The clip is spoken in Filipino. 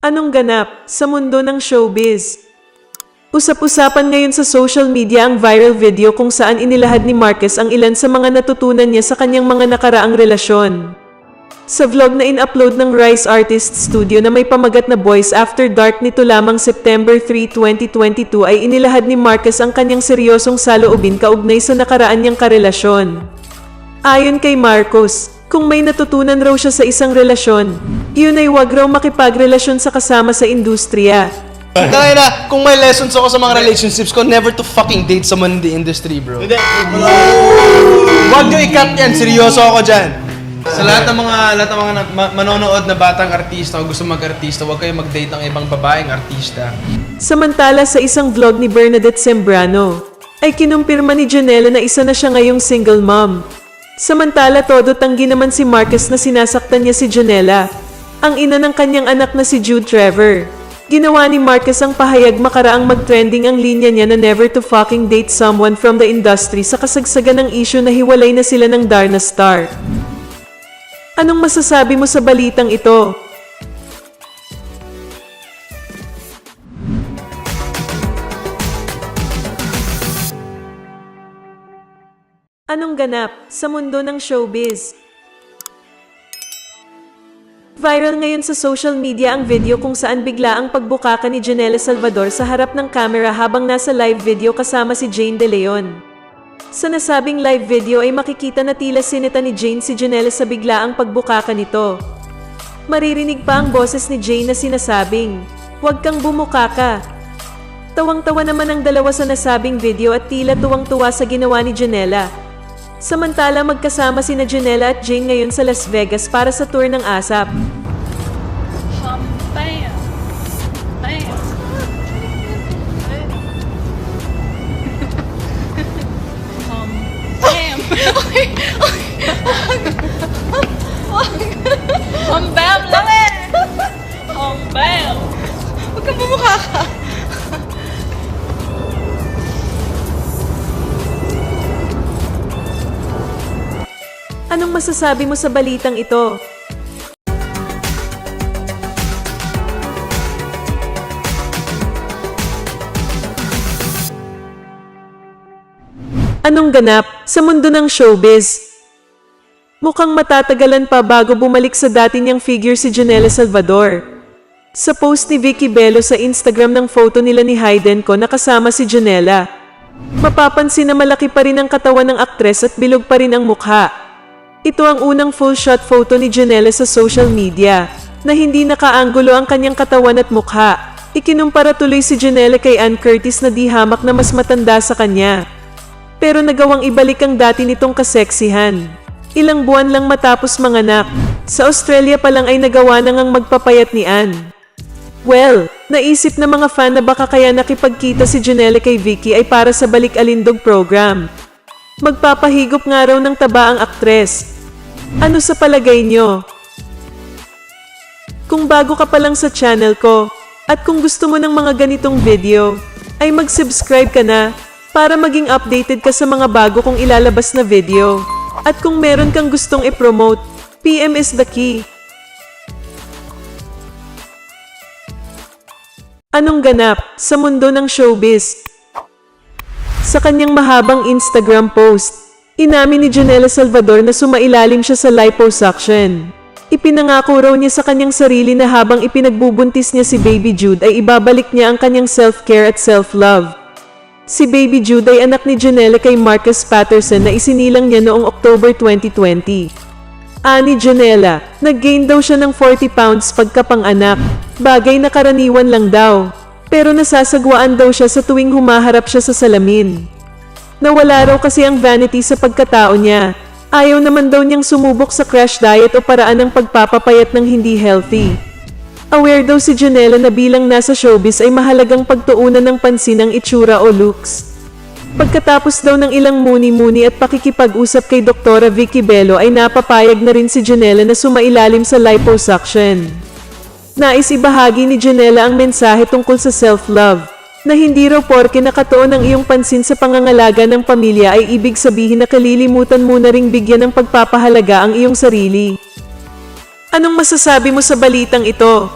Anong ganap sa mundo ng showbiz? Usap-usapan ngayon sa social media ang viral video kung saan inilahad ni Marquez ang ilan sa mga natutunan niya sa kanyang mga nakaraang relasyon. Sa vlog na in-upload ng Rise Artist Studio na may pamagat na Boys After Dark nito lamang September 3, 2022 ay inilahad ni Marquez ang kanyang seryosong saloobin kaugnay sa nakaraan niyang karelasyon. Ayon kay Marcos, kung may natutunan raw siya sa isang relasyon, yun ay wag raw makipagrelasyon sa kasama sa industriya. Tangay na, kung may lessons ako sa mga relationships ko, never to fucking date someone in the industry, bro. Wag nyo i-cut yan, seryoso ako dyan. Sa lahat ng mga manonood na batang artista o gusto mag-artista, wag kayo mag-date ng ibang babaeng artista. Samantala sa isang vlog ni Bernadette Sembrano, ay kinumpirma ni Janela na isa na siya ngayong single mom. Samantala todo tanggi naman si Marquez na sinasaktan niya si Janela, ang ina ng kanyang anak na si Jude Trevor. Ginawa ni Marquez ang pahayag makaraang mag-trending ang linya niya na never to fucking date someone from the industry sa kasagsagan ng issue na hiwalay na sila ng Darna star. Anong masasabi mo sa balitang ito? Anong ganap sa mundo ng showbiz? Viral ngayon sa social media ang video kung saan bigla ang pagbukaka ni Janela Salvador sa harap ng camera habang nasa live video kasama si Jane De Leon. Sa nasabing live video ay makikita na tila sinita ni Jane si Janela sa biglaang pagbukaka nito. Maririnig pa ang boses ni Jane na sinasabing, "Huwag kang bumukaka." Tawang-tawa naman ang dalawa sa nasabing video at tila tuwang-tuwa sa ginawa ni Janela. Samantala magkasama sina Janela at Jane ngayon sa Las Vegas para sa tour ng ASAP. Bam! Bam! Bam! Bam lang eh! Bam! Huwag kang bumukha ka! Anong masasabi mo sa balitang ito? Anong ganap sa mundo ng showbiz? Mukhang matatagalan pa bago bumalik sa dati niyang figure si Janela Salvador. Sa post ni Vicky Bello sa Instagram ng photo nila ni Hayden ko nakasama si Janela, mapapansin na malaki pa rin ang katawan ng aktres at bilog pa rin ang mukha. Ito ang unang full shot photo ni Janela sa social media, na hindi nakaanggulo ang kanyang katawan at mukha. Ikinumpara tuloy si Janela kay Ann Curtis na di hamak na mas matanda sa kanya. Pero nagawang ibalik ang dati nitong kaseksihan. Ilang buwan lang matapos manganak, sa Australia pa lang ay nagawa na ngang magpapayat ni Ann. Well, naisip na mga fan na baka kaya nakipagkita si Janela kay Vicky ay para sa Balik Alindog program. Magpapahigop nga raw ng taba ang aktres. Ano sa palagay nyo? Kung bago ka pa lang sa channel ko, at kung gusto mo ng mga ganitong video, ay mag-subscribe ka na para maging updated ka sa mga bago kong ilalabas na video. At kung meron kang gustong i-promote, PM is the key. Anong ganap sa mundo ng showbiz? Sa kanyang mahabang Instagram post, inamin ni Janela Salvador na sumailalim siya sa liposuction. Ipinangako raw niya sa kanyang sarili na habang ipinagbubuntis niya si Baby Jude ay ibabalik niya ang kanyang self-care at self-love. Si Baby Jude ay anak ni Janela kay Marcus Patterson na isinilang niya noong October 2020. Ani Janela, nag-gain daw siya ng 40 pounds pagkapanganak, bagay na karaniwan lang daw. Pero nasasagwaan daw siya sa tuwing humaharap siya sa salamin. Nawala raw kasi ang vanity sa pagkatao niya. Ayaw naman daw niyang sumubok sa crash diet o paraan ng pagpapapayat ng hindi healthy. Aware daw si Janela na bilang nasa showbiz ay mahalagang pagtuunan ng pansin ang itsura o looks. Pagkatapos daw ng ilang muni-muni at pakikipag-usap kay Dr. Vicky Bello ay napapayag na rin si Janela na sumailalim sa liposuction. Nais ibahagi ni Janela ang mensahe tungkol sa self-love, na hindi raw porke nakatuon ang iyong pansin sa pangangalaga ng pamilya ay ibig sabihin na kalilimutan mo na ring bigyan ng pagpapahalaga ang iyong sarili. Anong masasabi mo sa balitang ito?